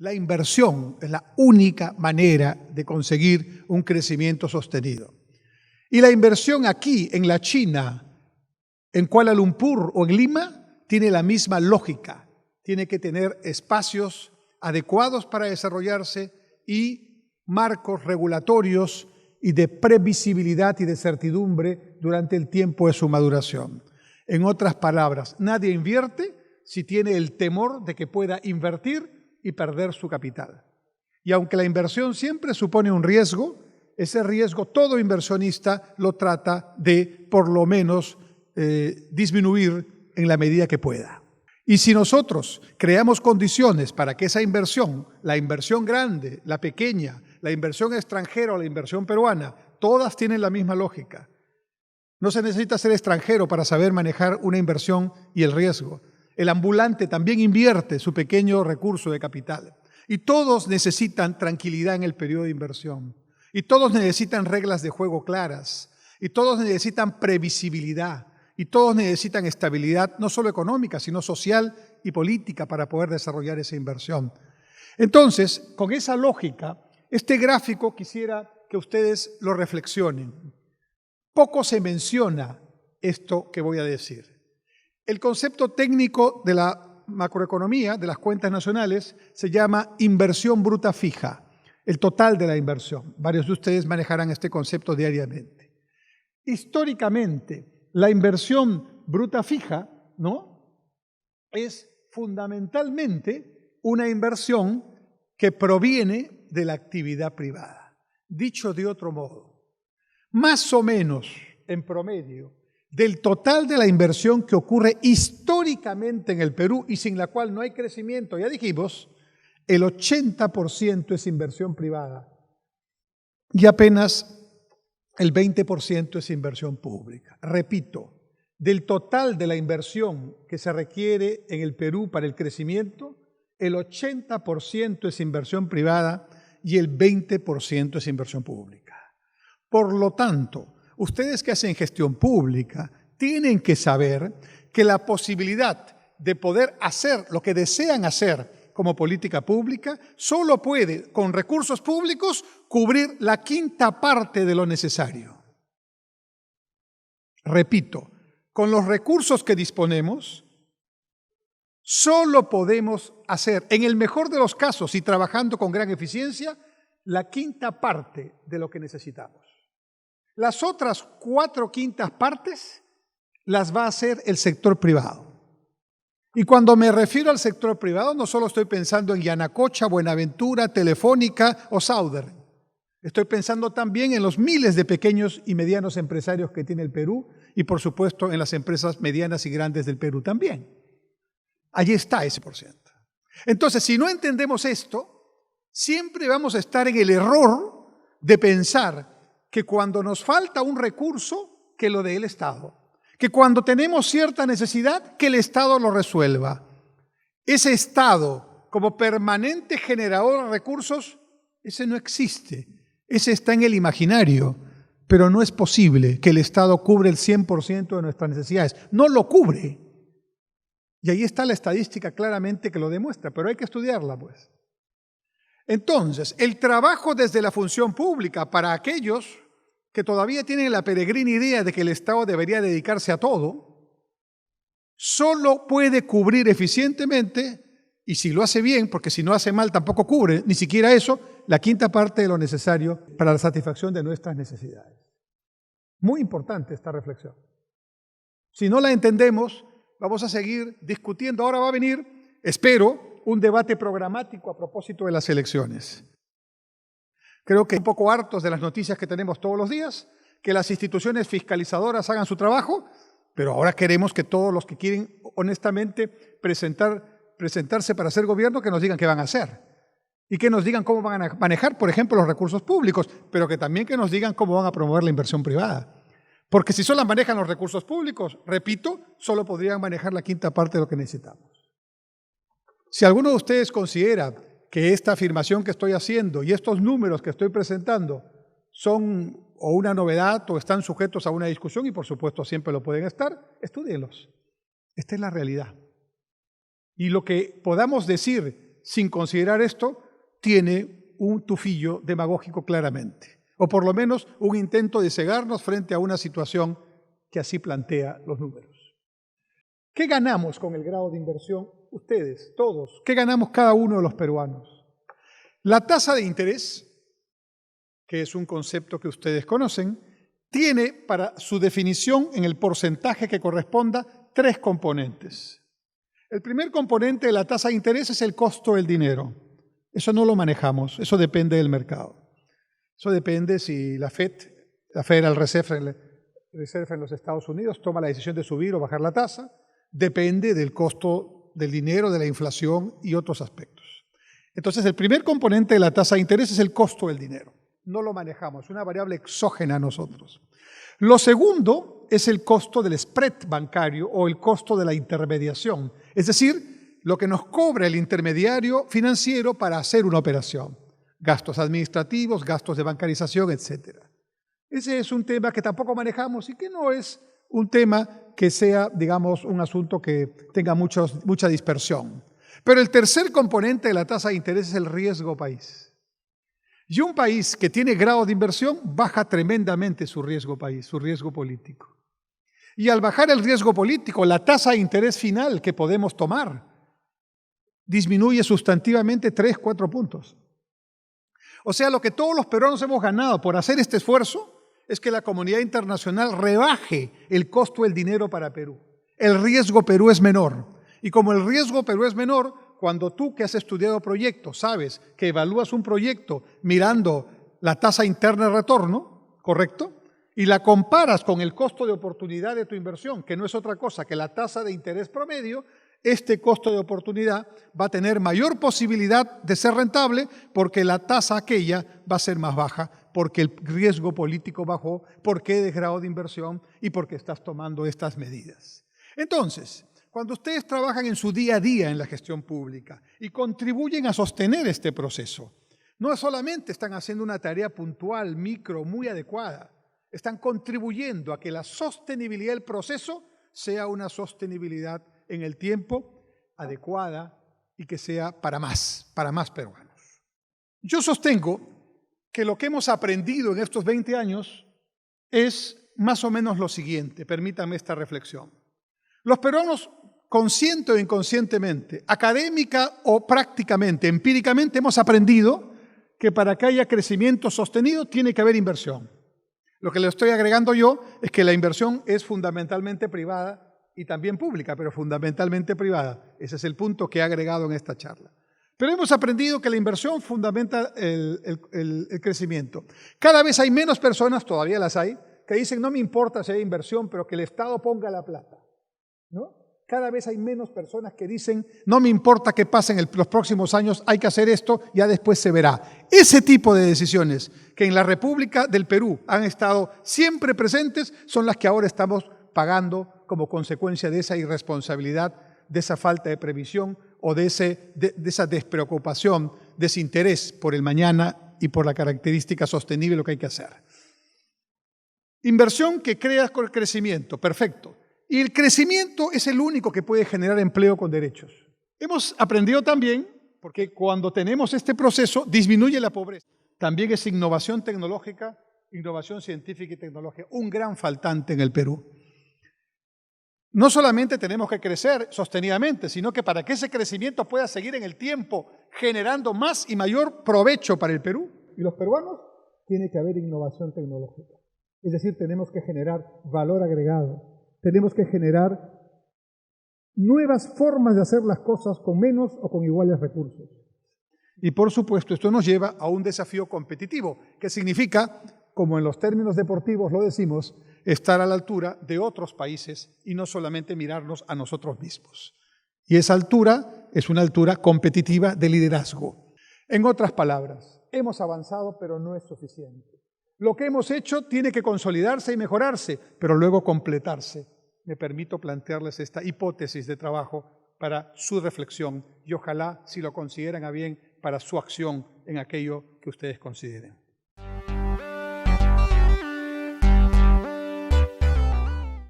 La inversión es la única manera de conseguir un crecimiento sostenido. Y la inversión aquí, en la China, en Kuala Lumpur o en Lima, tiene la misma lógica. Tiene que tener espacios adecuados para desarrollarse y marcos regulatorios y de previsibilidad y de certidumbre durante el tiempo de su maduración. En otras palabras, nadie invierte si tiene el temor de que pueda invertir y perder su capital. Y aunque la inversión siempre supone un riesgo, ese riesgo todo inversionista lo trata de, por lo menos, disminuir en la medida que pueda. Y si nosotros creamos condiciones para que esa inversión, la inversión grande, la pequeña, la inversión extranjera o la inversión peruana, todas tienen la misma lógica. No se necesita ser extranjero para saber manejar una inversión y el riesgo. El ambulante también invierte su pequeño recurso de capital. Y todos necesitan tranquilidad en el periodo de inversión. Y todos necesitan reglas de juego claras. Y todos necesitan previsibilidad. Y todos necesitan estabilidad, no solo económica, sino social y política para poder desarrollar esa inversión. Entonces, con esa lógica, este gráfico quisiera que ustedes lo reflexionen. Poco se menciona esto que voy a decir. El concepto técnico de la macroeconomía, de las cuentas nacionales, se llama inversión bruta fija, el total de la inversión. Varios de ustedes manejarán este concepto diariamente. Históricamente, la inversión bruta fija, ¿no?, es fundamentalmente una inversión que proviene de la actividad privada. Dicho de otro modo, más o menos, en promedio, del total de la inversión que ocurre históricamente en el Perú y sin la cual no hay crecimiento, ya dijimos, el 80% es inversión privada y apenas el 20% es inversión pública. Repito, del total de la inversión que se requiere en el Perú para el crecimiento, el 80% es inversión privada y el 20% es inversión pública. Por lo tanto, ustedes que hacen gestión pública tienen que saber que la posibilidad de poder hacer lo que desean hacer como política pública solo puede, con recursos públicos, cubrir la quinta parte de lo necesario. Repito, con los recursos que disponemos, solo podemos hacer, en el mejor de los casos y trabajando con gran eficiencia, la quinta parte de lo que necesitamos. Las otras 4/5 partes las va a hacer el sector privado. Y cuando me refiero al sector privado, no solo estoy pensando en Yanacocha, Buenaventura, Telefónica o Southern. Estoy pensando también en los miles de pequeños y medianos empresarios que tiene el Perú y, por supuesto, en las empresas medianas y grandes del Perú también. Allí está ese porcentaje. Entonces, si no entendemos esto, siempre vamos a estar en el error de pensar que cuando nos falta un recurso, que lo dé el Estado. Que cuando tenemos cierta necesidad, que el Estado lo resuelva. Ese Estado, como permanente generador de recursos, ese no existe. Ese está en el imaginario. Pero no es posible que el Estado cubre el 100% de nuestras necesidades. No lo cubre. Y ahí está la estadística claramente que lo demuestra, pero hay que estudiarla, pues. Entonces, el trabajo desde la función pública para aquellos que todavía tienen la peregrina idea de que el Estado debería dedicarse a todo, solo puede cubrir eficientemente, y si lo hace bien, porque si no hace mal tampoco cubre, ni siquiera eso, la quinta parte de lo necesario para la satisfacción de nuestras necesidades. Muy importante esta reflexión. Si no la entendemos, vamos a seguir discutiendo. Ahora va a venir, espero, un debate programático a propósito de las elecciones. Creo que un poco hartos de las noticias que tenemos todos los días, que las instituciones fiscalizadoras hagan su trabajo, pero ahora queremos que todos los que quieren honestamente presentarse para ser gobierno, que nos digan qué van a hacer y que nos digan cómo van a manejar, por ejemplo, los recursos públicos, pero que también que nos digan cómo van a promover la inversión privada. Porque si solo manejan los recursos públicos, repito, solo podrían manejar la quinta parte de lo que necesitamos. Si alguno de ustedes considera que esta afirmación que estoy haciendo y estos números que estoy presentando son o una novedad o están sujetos a una discusión, y por supuesto siempre lo pueden estar, estúdienlos. Esta es la realidad. Y lo que podamos decir sin considerar esto, tiene un tufillo demagógico claramente, o por lo menos un intento de cegarnos frente a una situación que así plantea los números. ¿Qué ganamos con el grado de inversión? Ustedes, todos. ¿Qué ganamos cada uno de los peruanos? La tasa de interés, que es un concepto que ustedes conocen, tiene para su definición en el porcentaje que corresponda 3 componentes. El primer componente de la tasa de interés es el costo del dinero. Eso no lo manejamos, eso depende del mercado. Eso depende si la Federal Reserve en los Estados Unidos toma la decisión de subir o bajar la tasa. Depende del costo del dinero, de la inflación y otros aspectos. Entonces, el primer componente de la tasa de interés es el costo del dinero. No lo manejamos, es una variable exógena a nosotros. Lo segundo es el costo del spread bancario o el costo de la intermediación, es decir, lo que nos cobra el intermediario financiero para hacer una operación. Gastos administrativos, gastos de bancarización, etc. Ese es un tema que tampoco manejamos y que no es un tema que sea, digamos, un asunto que tenga mucha dispersión. Pero el tercer componente de la tasa de interés es el riesgo país. Y un país que tiene grado de inversión baja tremendamente su riesgo país, su riesgo político. Y al bajar el riesgo político, la tasa de interés final que podemos tomar disminuye sustantivamente 3, 4 puntos. O sea, lo que todos los peruanos hemos ganado por hacer este esfuerzo es que la comunidad internacional rebaje el costo del dinero para Perú. El riesgo Perú es menor. Y como el riesgo Perú es menor, cuando tú que has estudiado proyectos sabes que evalúas un proyecto mirando la tasa interna de retorno, ¿correcto? Y la comparas con el costo de oportunidad de tu inversión, que no es otra cosa que la tasa de interés promedio, este costo de oportunidad va a tener mayor posibilidad de ser rentable porque la tasa aquella va a ser más baja, porque el riesgo político bajó, porque eres grado de inversión y porque estás tomando estas medidas. Entonces, cuando ustedes trabajan en su día a día en la gestión pública y contribuyen a sostener este proceso, no solamente están haciendo una tarea puntual, micro, muy adecuada, están contribuyendo a que la sostenibilidad del proceso sea una sostenibilidad en el tiempo adecuada y que sea para más peruanos. Yo sostengo que lo que hemos aprendido en estos 20 años es más o menos lo siguiente, permítanme esta reflexión. Los peruanos, consciente o inconscientemente, académica o prácticamente, empíricamente, hemos aprendido que para que haya crecimiento sostenido tiene que haber inversión. Lo que le estoy agregando yo es que la inversión es fundamentalmente privada y también pública, pero fundamentalmente privada. Ese es el punto que he agregado en esta charla. Pero hemos aprendido que la inversión fundamenta el crecimiento. Cada vez hay menos personas, todavía las hay, que dicen no me importa si hay inversión, pero que el Estado ponga la plata, ¿no? Cada vez hay menos personas que dicen no me importa qué pase en los próximos años, hay que hacer esto, ya después se verá. Ese tipo de decisiones que en la República del Perú han estado siempre presentes son las que ahora estamos pagando como consecuencia de esa irresponsabilidad, de esa falta de previsión o de esa despreocupación, desinterés por el mañana y por la característica sostenible de lo que hay que hacer. Inversión que crea crecimiento, perfecto. Y el crecimiento es el único que puede generar empleo con derechos. Hemos aprendido también, porque cuando tenemos este proceso, disminuye la pobreza. También es innovación tecnológica, innovación científica y tecnológica, un gran faltante en el Perú. No solamente tenemos que crecer sostenidamente, sino que para que ese crecimiento pueda seguir en el tiempo generando más y mayor provecho para el Perú y los peruanos, tiene que haber innovación tecnológica. Es decir, tenemos que generar valor agregado. Tenemos que generar nuevas formas de hacer las cosas con menos o con iguales recursos. Y por supuesto, esto nos lleva a un desafío competitivo, que significa, como en los términos deportivos lo decimos, estar a la altura de otros países y no solamente mirarnos a nosotros mismos. Y esa altura es una altura competitiva de liderazgo. En otras palabras, hemos avanzado, pero no es suficiente. Lo que hemos hecho tiene que consolidarse y mejorarse, pero luego completarse. Me permito plantearles esta hipótesis de trabajo para su reflexión y ojalá, si lo consideran a bien, para su acción en aquello que ustedes consideren.